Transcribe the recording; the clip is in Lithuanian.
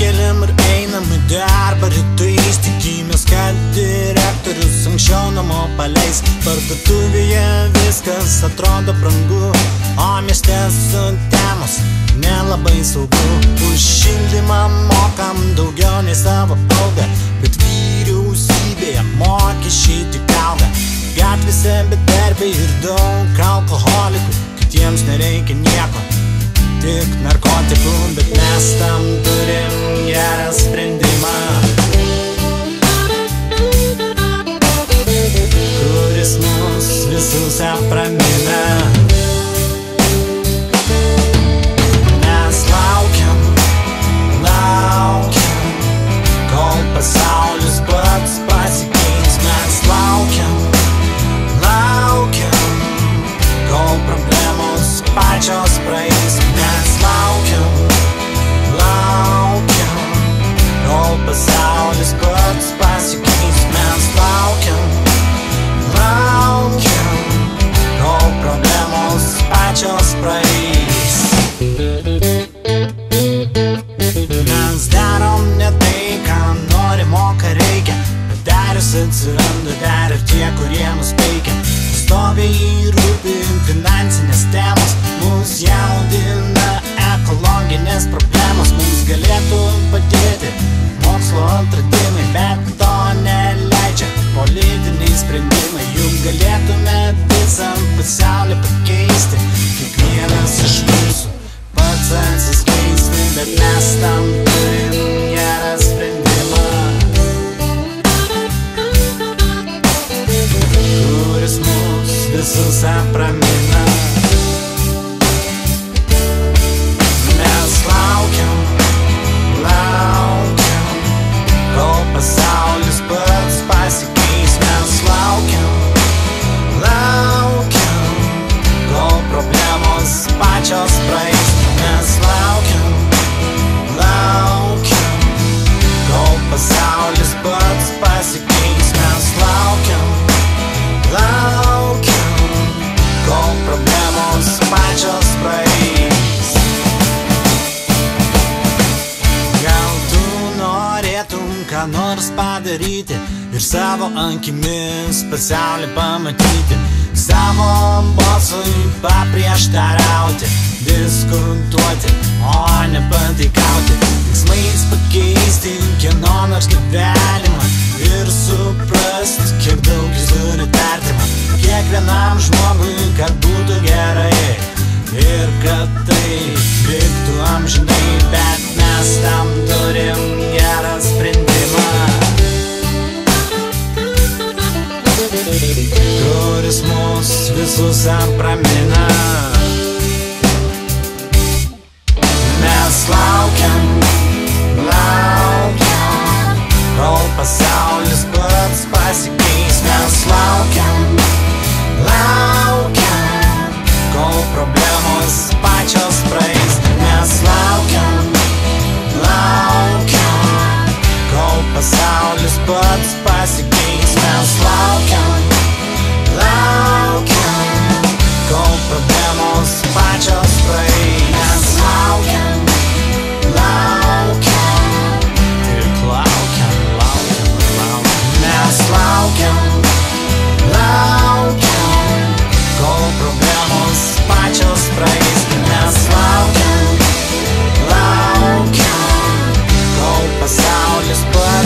atsikeliam ir einam į darbą rytais, tikimės, kad direktorius anksčiau namo paleis. Parduotuvėje viskas atrodo brangu, o mieste sutemos nelabai saugu. Už šildymą mokam daugiau nei savo algą, bet vyriausybėje mokesčiai tik auga. Gatvėse bedarbiai ir daug alkoholikų, kitiems nereikia nieko, tik narkotikų, bet mes tam turim gerą sprendimą, kuris mus visus apramina. Mes laukiam, kol pasaulis pats pasikeis. Mes laukiam, kol problemos pačios praeis. Mes laukiam, kol pasaulis pats pasikeis. Mes laukiam, kol problemos pačios praeis. Mes darom ne tai, ką norim, o ką reikia. Padarius atsiranda dar ir tie, kurie mus peikia. Stoviai rūpi finansinės temos, mus jaudina ekologinės problemos. Mums galėtų padėti mokslo atradimai, bet to neleidžia politiniai sprendimai. Juk galėtume visą pasaulį pakeisti, kiekvienas iš mūsų pats atsiskleisti, bet mes tam turim gerą sprendimą, kuris mus visus apramina. Mes laukiam, kol pasaulis pats pasikeis. Mes laukiam, kol problemos pačios praeis. Mes laukiam, kol pasaulis pats pasikeis. Mes laukiam, kol problemos pačios praeis. Gal tu norėtum ką nors padaryti ir savo akimis pasaulį pamatyti, savo balsui paprieštarauti, diskutuoti, o ne pataikauti, tikslais pakeisti kieno nors gyvenimą ir suprasti, kiek daug jis turi tartimą. Kiekvienam žmogui, kad būtų gerai ir kad tai liktų amžinai, bet mes tam turim gerą sprendimą, kuris mus visus apramina. Mes laukiam, kol pasaulis pats pasikeis. Mes laukiam, kol problemos pačios praeis. Mes laukiam, kol pasaulis pats pasikeis. Mes laukiam, kol problemos pačios praeis. Mes laukiam, tik laukiam. Mes laukiam, kol problemos pačios praeis. Mes laukiam, kol pasaulis pats